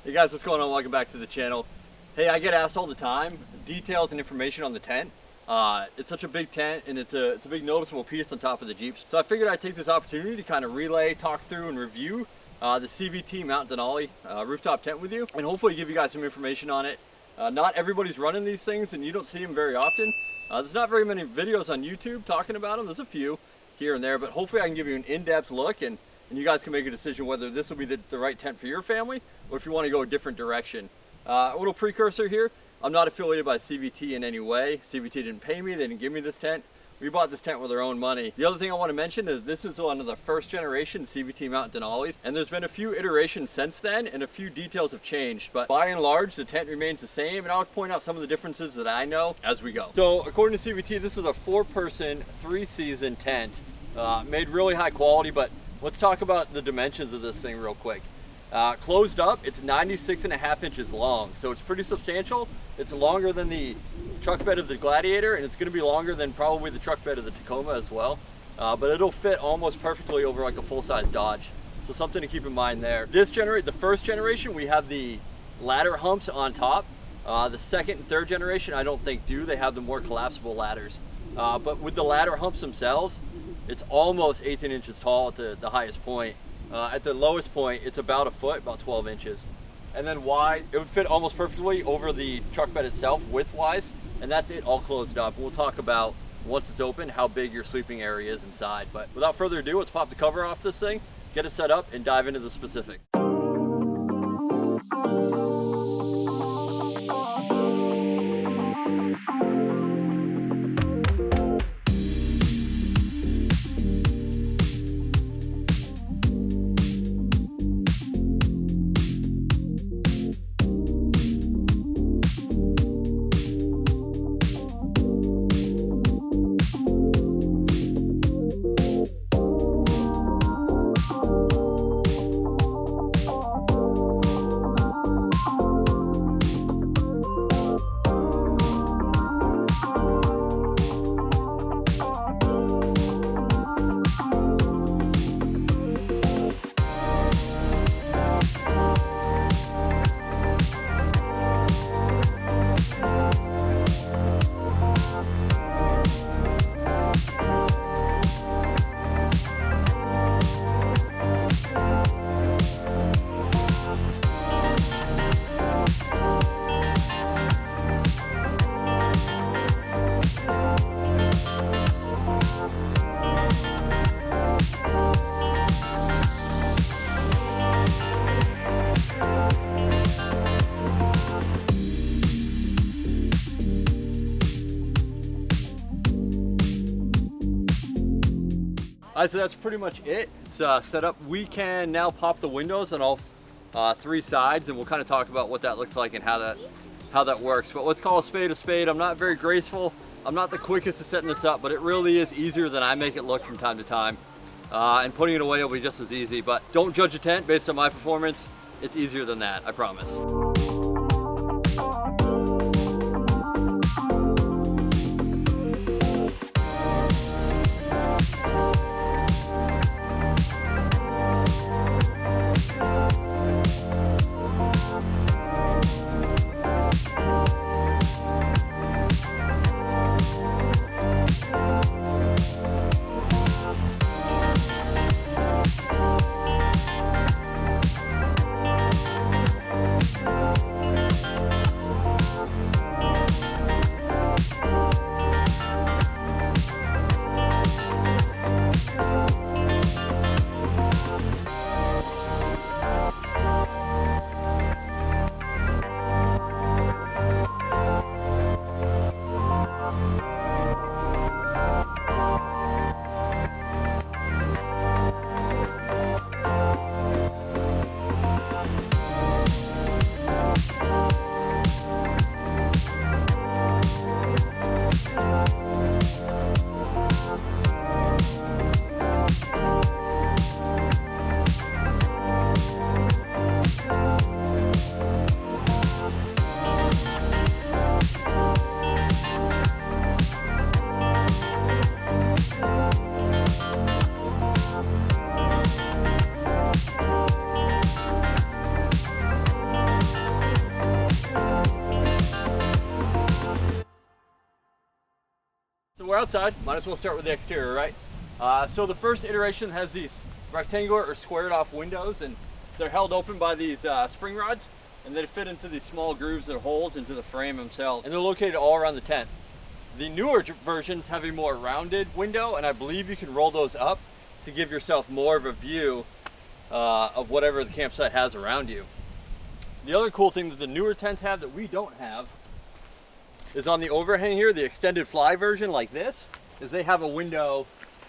Hey guys, what's going on? Welcome back to the channel. Hey, I get asked all the time details and information on the tent. It's such a big tent and it's a big noticeable piece on top of the Jeeps. So I figured I'd take this opportunity to kind of relay, talk through, and review the CVT Mt Denali rooftop tent with you, and hopefully give you guys some information on it. Not everybody's running these things and you don't see them very often. There's not very many videos on YouTube talking about them. There's a few here and there, but hopefully I can give you an in-depth look and you guys can make a decision whether this will be the right tent for your family or if you want to go a different direction. A little precursor here. I'm not affiliated by CVT in any way. CVT didn't pay me, they didn't give me this tent. We bought this tent with our own money. The other thing I want to mention is this is one of the first generation CVT Mt Denalis, and there's been a few iterations since then and a few details have changed, but by and large the tent remains the same, and I'll point out some of the differences that I know as we go. So according to CVT, this is a 4-person, 3-season tent, made really high quality, but let's talk about the dimensions of this thing real quick. Closed up, it's 96.5 inches long, so it's pretty substantial. It's longer than the truck bed of the Gladiator, and it's going to be longer than probably the truck bed of the Tacoma as well. But it'll fit almost perfectly over like a full-size Dodge, so something to keep in mind there. The first generation, we have the ladder humps on top. The second and third generation, I don't think do. They have the more collapsible ladders. But with the ladder humps themselves, it's almost 18 inches tall at the highest point. At the lowest point, it's about a foot, about 12 inches. And then wide, it would fit almost perfectly over the truck bed itself, width-wise, and that's it all closed up. We'll talk about, once it's open, how big your sleeping area is inside. But without further ado, let's pop the cover off this thing, get it set up, and dive into the specifics. Alright, so that's pretty much it. It's set up. We can now pop the windows on all 3 sides, and we'll kind of talk about what that looks like and how that works. But let's call a spade a spade. I'm not very graceful. I'm not the quickest at setting this up, but it really is easier than I make it look from time to time. And putting it away will be just as easy. But don't judge a tent based on my performance. It's easier than that, I promise. we're outside, might as well start with the exterior, right? So the first iteration has these rectangular or squared off windows, and they're held open by these spring rods, and they fit into these small grooves and holes into the frame themselves, and they're located all around the tent. The newer versions have a more rounded window, and I believe you can roll those up to give yourself more of a view of whatever the campsite has around you. The other cool thing that the newer tents have that we don't have is on the overhang here, the extended fly version like this, is they have a window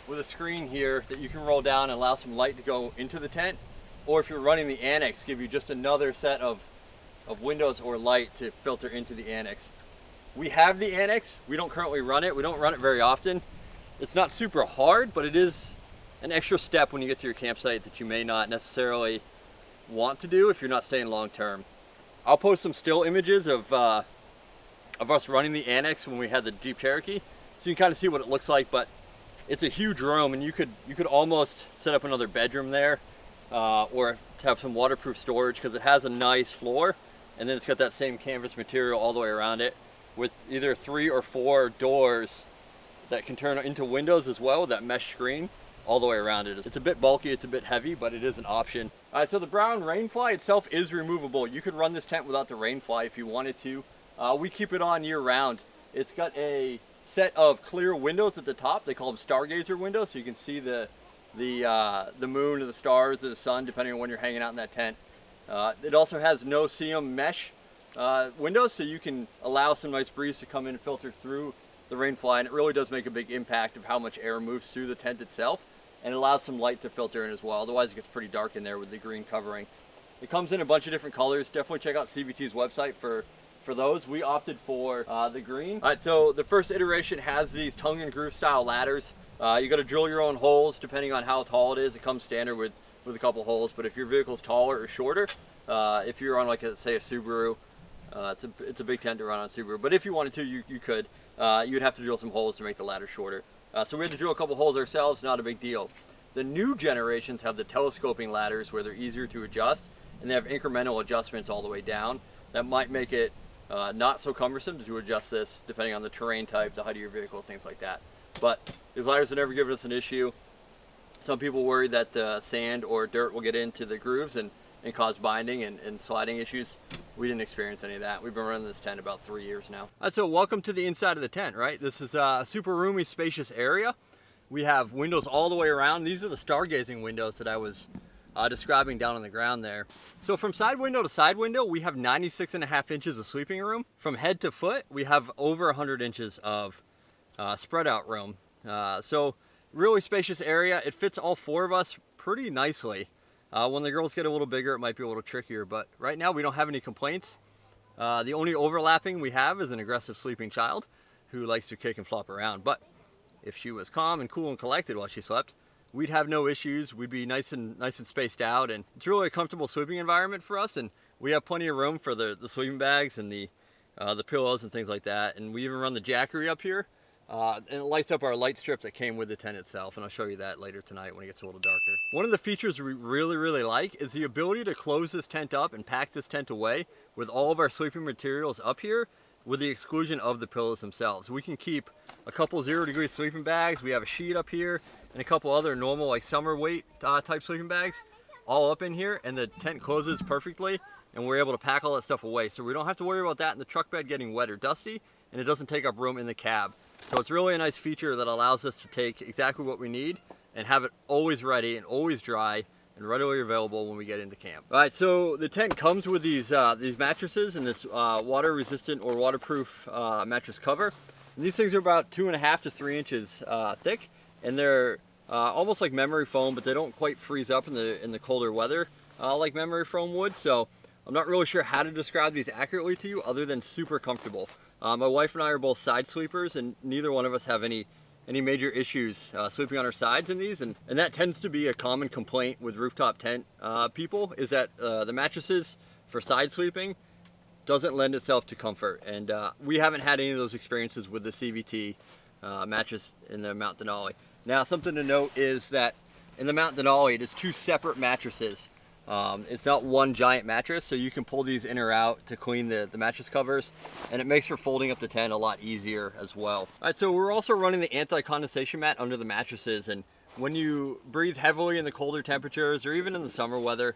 with a screen here that you can roll down and allow some light to go into the tent. Or if you're running the annex, give you just another set of windows or light to filter into the annex. We have the annex, we don't currently run it. We don't run it very often. It's not super hard, but it is an extra step when you get to your campsite that you may not necessarily want to do if you're not staying long term. I'll post some still images of us running the annex when we had the Jeep Cherokee, so you can kind of see what it looks like. But it's a huge room, and you could almost set up another bedroom there, or to have some waterproof storage, because it has a nice floor, and then it's got that same canvas material all the way around it, with either 3 or 4 doors that can turn into windows as well, with that mesh screen all the way around it. It's a bit bulky, it's a bit heavy, but it is an option. All right, so the brown rainfly itself is removable. You could run this tent without the rainfly if you wanted to. We keep it on year round. It's got a set of clear windows at the top. They call them stargazer windows, so you can see the moon or the stars or the sun, depending on when you're hanging out in that tent. It also has no seam mesh windows, so you can allow some nice breeze to come in and filter through the rainfly, and it really does make a big impact of how much air moves through the tent itself, and it allows some light to filter in as well. Otherwise it gets pretty dark in there with the green covering. It comes in a bunch of different colors. Definitely check out CVT's website for those. We opted for the green. All right, so the first iteration has these tongue and groove style ladders. You got to drill your own holes depending on how tall it is. It comes standard with a couple holes, but if your vehicle's taller or shorter, if you're on like say a Subaru, it's a big tent to run on a Subaru, but if you wanted to, you could. You'd have to drill some holes to make the ladder shorter. So we had to drill a couple holes ourselves, not a big deal. The new generations have the telescoping ladders where they're easier to adjust, and they have incremental adjustments all the way down. That might make it not so cumbersome to adjust this depending on the terrain type, the height of your vehicle, things like that. But these ladders have never given us an issue. Some people worry that sand or dirt will get into the grooves and cause binding and sliding issues. We didn't experience any of that. We've been running this tent about 3 years now. So welcome to the inside of the tent, right? This is a super roomy, spacious area. We have windows all the way around. These are the stargazing windows that I was describing down on the ground there. So from side window to side window, we have 96.5 inches of sleeping room. From head to foot, we have over 100 inches of spread out room. So really spacious area. It fits all 4 of us pretty nicely. When the girls get a little bigger, it might be a little trickier, but right now we don't have any complaints. The only overlapping we have is an aggressive sleeping child who likes to kick and flop around. But if she was calm and cool and collected while she slept, we'd have no issues. We'd be nice and spaced out, and it's really a comfortable sleeping environment for us. And we have plenty of room for the sleeping bags and the pillows and things like that. And we even run the Jackery up here. And it lights up our light strip that came with the tent itself, and I'll show you that later tonight when it gets a little darker. One of the features we really like is the ability to close this tent up and pack this tent away with all of our sleeping materials up here, with the exclusion of the pillows themselves. We can keep a couple 0-degree sleeping bags. We have a sheet up here and a couple other normal like summer weight type sleeping bags all up in here, and the tent closes perfectly, and we're able to pack all that stuff away. So we don't have to worry about that in the truck bed getting wet or dusty, and it doesn't take up room in the cab. So it's really a nice feature that allows us to take exactly what we need and have it always ready and always dry and readily available when we get into camp. All right, so the tent comes with these mattresses and this water resistant or waterproof mattress cover. And these things are about 2.5 to 3 inches thick, and they're almost like memory foam, but they don't quite freeze up in the colder weather like memory foam would. So I'm not really sure how to describe these accurately to you other than super comfortable. My wife and I are both side sleepers, and neither one of us have any major issues sleeping on our sides in these, and that tends to be a common complaint with rooftop tent people, is that the mattresses for side sleeping doesn't lend itself to comfort, and we haven't had any of those experiences with the CVT mattress in the Mount Denali. Now, something to note is that in the Mount Denali, it is 2 separate mattresses. It's not one giant mattress, so you can pull these in or out to clean the mattress covers, and it makes for folding up the tent a lot easier as well. All right, so we're also running the anti-condensation mat under the mattresses, and when you breathe heavily in the colder temperatures or even in the summer weather,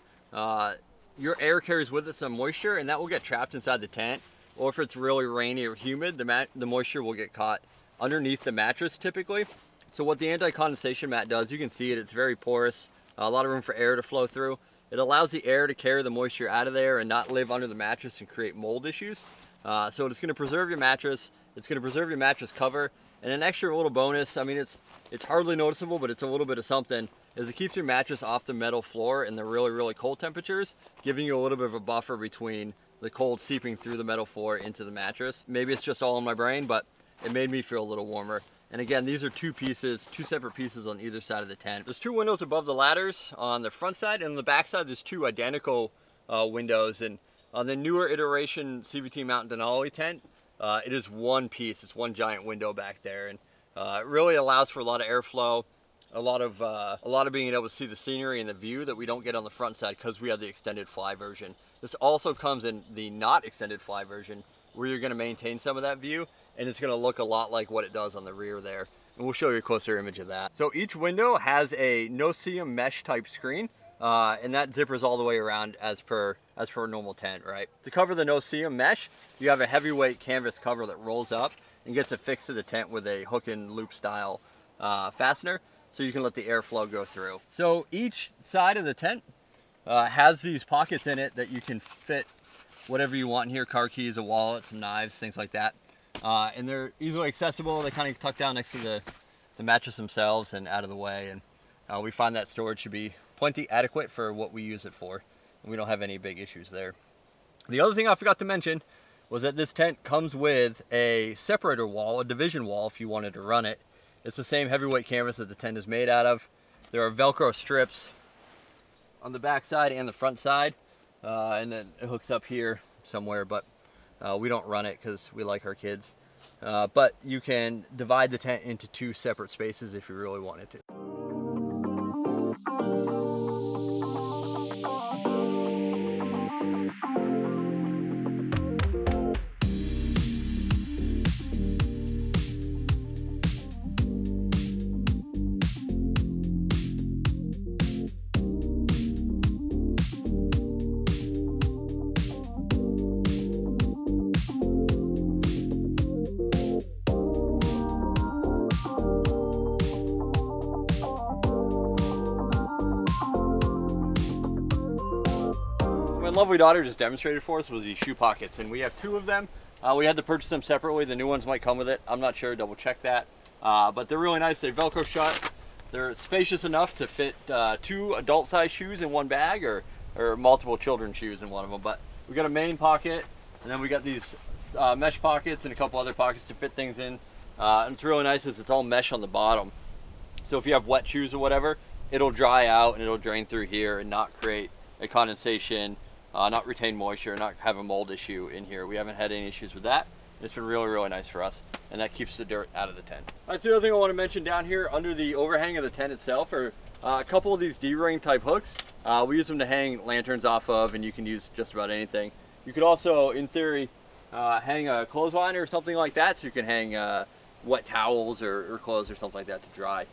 your air carries with it some moisture, and that will get trapped inside the tent. Or if it's really rainy or humid, the moisture will get caught underneath the mattress typically. So what the anti-condensation mat does, you can see it, it's very porous, a lot of room for air to flow through. It allows the air to carry the moisture out of there and not live under the mattress and create mold issues. So it's going to preserve your mattress, it's going to preserve your mattress cover, and an extra little bonus, I mean it's hardly noticeable, but it's a little bit of something, is it keeps your mattress off the metal floor in the really, really cold temperatures, giving you a little bit of a buffer between the cold seeping through the metal floor into the mattress. Maybe it's just all in my brain, but it made me feel a little warmer. And again, these are two separate pieces on either side of the tent. There's 2 windows above the ladders on the front side, and on the back side there's 2 identical windows. And on the newer iteration CVT Mt Denali tent, it is one piece, it's one giant window back there, and it really allows for a lot of airflow, a lot of being able to see the scenery and the view that we don't get on the front side because we have the extended fly version. This also comes in the not extended fly version, where you're going to maintain some of that view, and it's going to look a lot like what it does on the rear there. And we'll show you a closer image of that. So each window has a no-seam mesh type screen, and that zippers all the way around as per a normal tent, right? To cover the no-seam mesh, you have a heavyweight canvas cover that rolls up and gets affixed to the tent with a hook and loop style fastener, so you can let the airflow go through. So each side of the tent has these pockets in it that you can fit whatever you want in here, car keys, a wallet, some knives, things like that. And they're easily accessible. They kind of tuck down next to the mattress themselves and out of the way. And we find that storage should be plenty adequate for what we use it for. And we don't have any big issues there. The other thing I forgot to mention was that this tent comes with a separator wall, a division wall if you wanted to run it. It's the same heavyweight canvas that the tent is made out of. There are Velcro strips on the back side and the front side, and then it hooks up here somewhere, but we don't run it because we like our kids. But you can divide the tent into 2 separate spaces if you really wanted to. My lovely daughter just demonstrated for us was these shoe pockets, and we have 2 of them. We had to purchase them separately. The new ones might come with it. I'm not sure, double check that. But they're really nice. They Velcro shut. They're spacious enough to fit 2 adult size shoes in one bag, or multiple children's shoes in one of them. But we got a main pocket, and then we got these mesh pockets and a couple other pockets to fit things in. And it's really nice is it's all mesh on the bottom. So if you have wet shoes or whatever, it'll dry out and it'll drain through here and not create a condensation, not retain moisture, not have a mold issue in here. We haven't had any issues with that. It's been really, really nice for us, and that keeps the dirt out of the tent. That's the other thing I want to mention down here under the overhang of the tent itself are a couple of these D-ring type hooks. We use them to hang lanterns off of, and you can use just about anything. You could also, in theory, hang a clothesline or something like that, so you can hang wet towels or clothes or something like that to dry.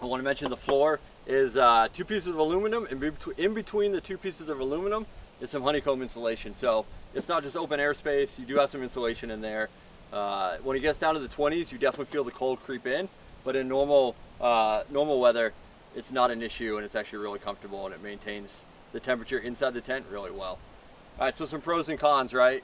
I want to mention the floor is 2 pieces of aluminum, and in between the 2 pieces of aluminum is some honeycomb insulation. So it's not just open air space, you do have some insulation in there. When it gets down to the 20s, you definitely feel the cold creep in, but in normal weather, it's not an issue, and it's actually really comfortable, and it maintains the temperature inside the tent really well. All right, so some pros and cons, right?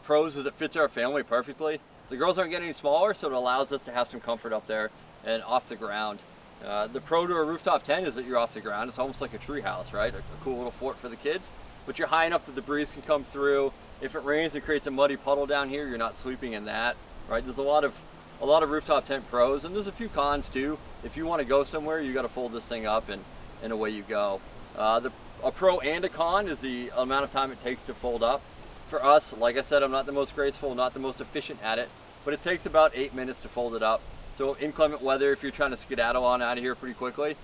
Pros is it fits our family perfectly. The girls aren't getting any smaller, so it allows us to have some comfort up there and off the ground. The pro to a rooftop tent is that you're off the ground. It's almost like a tree house, right? A cool little fort for the kids, but you're high enough that the breeze can come through. If it rains, it creates a muddy puddle down here. You're not sleeping in that, right? There's a lot of rooftop tent pros, and there's a few cons too. If you want to go somewhere, you got to fold this thing up, and away you go. A pro and a con is the amount of time it takes to fold up. For us, like I said, I'm not the most graceful, not the most efficient at it, but it takes about 8 minutes to fold it up. So inclement weather, if you're trying to skedaddle on out of here pretty quickly,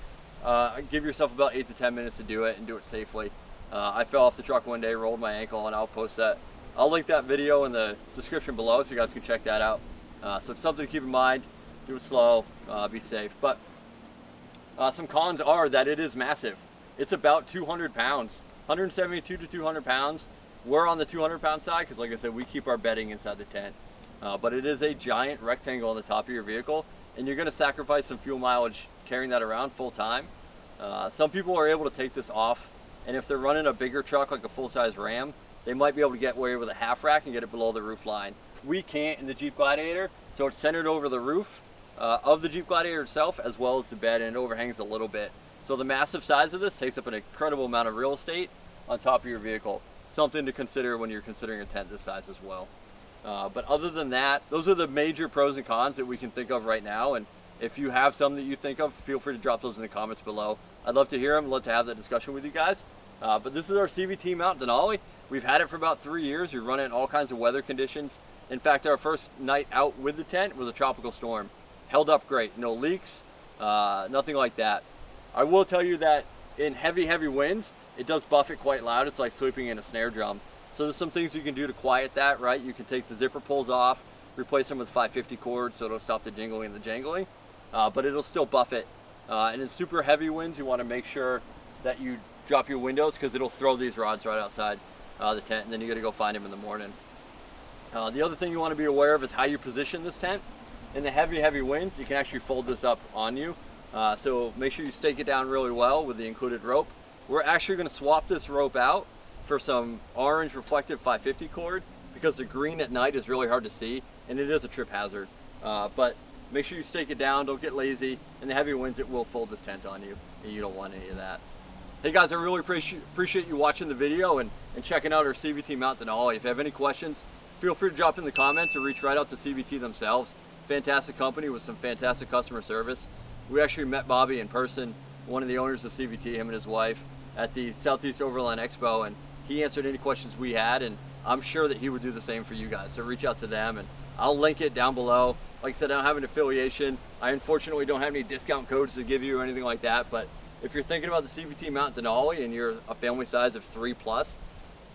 give yourself about 8 to 10 minutes to do it and do it safely. I fell off the truck one day, rolled my ankle, and I'll post that. I'll link that video in the description below so you guys can check that out. So it's something to keep in mind. Do it slow, be safe. But some cons are that it is massive. It's about 200 pounds, 172 to 200 pounds. We're on the 200 pound side because, like I said, we keep our bedding inside the tent. But it is a giant rectangle on the top of your vehicle, and you're going to sacrifice some fuel mileage carrying that around full time. Some people are able to take this off, and if they're running a bigger truck like a full-size Ram, they might be able to get away with a half rack and get it below the roof line. We can't in the Jeep Gladiator, so it's centered over the roof of the Jeep Gladiator itself, as well as the bed, and it overhangs a little bit. So the massive size of this takes up an incredible amount of real estate on top of your vehicle. Something to consider when you're considering a tent this size as well. But other than that, those are the major pros and cons that we can think of right now. And if you have some that you think of, feel free to drop those in the comments below. I'd love to hear them. I'd love to have that discussion with you guys. But this is our CVT Mt Denali. We've had it for about 3 years. We run it in all kinds of weather conditions. In fact, our first night out with the tent was a tropical storm. Held up great. No leaks, nothing like that. I will tell you that in heavy winds, it does buff it quite loud. It's like sleeping in a snare drum. So there's some things you can do to quiet that, right? You can take the zipper pulls off, replace them with 550 cords so it'll stop the jingling and the jangling, but it'll still buff it. And in super heavy winds, you want to make sure that you drop your windows because it'll throw these rods right outside the tent, and then you got to go find them in the morning. The other thing you want to be aware of is how you position this tent. In the heavy winds, you can actually fold this up on you. So make sure you stake it down really well with the included rope. We're actually going to swap this rope out for some orange reflective 550 cord because the green at night is really hard to see and it is a trip hazard. But make sure you stake it down, don't get lazy. In the heavy winds, it will fold this tent on you and you don't want any of that. Hey guys, I really appreciate you watching the video and checking out our CVT Mt Denali. If you have any questions, feel free to drop in the comments or reach right out to CVT themselves. Fantastic company with some fantastic customer service. We actually met Bobby in person, one of the owners of CVT, him and his wife, at the Southeast Overland Expo, and he answered any questions we had, and I'm sure that he would do the same for you guys. So reach out to them, and I'll link it down below. Like I said, I don't have an affiliation. I unfortunately don't have any discount codes to give you or anything like that, but if you're thinking about the CVT Mt Denali and you're a family size of 3+,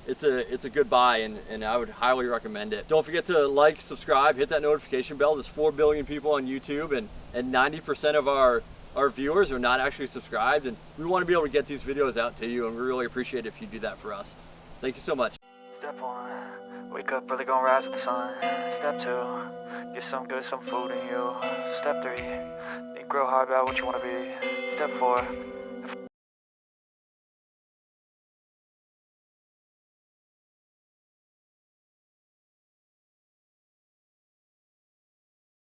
it's a good buy, and I would highly recommend it. Don't forget to like, subscribe, hit that notification bell. There's 4 billion people on YouTube, and 90% of our viewers are not actually subscribed, and we want to be able to get these videos out to you, and we really appreciate it if you do that for us. Thank you so much. Step 1, wake up early, gonna rise with the sun. Step 2, get some good, some food in you. Step 3, think real hard about what you want to be. Step 4,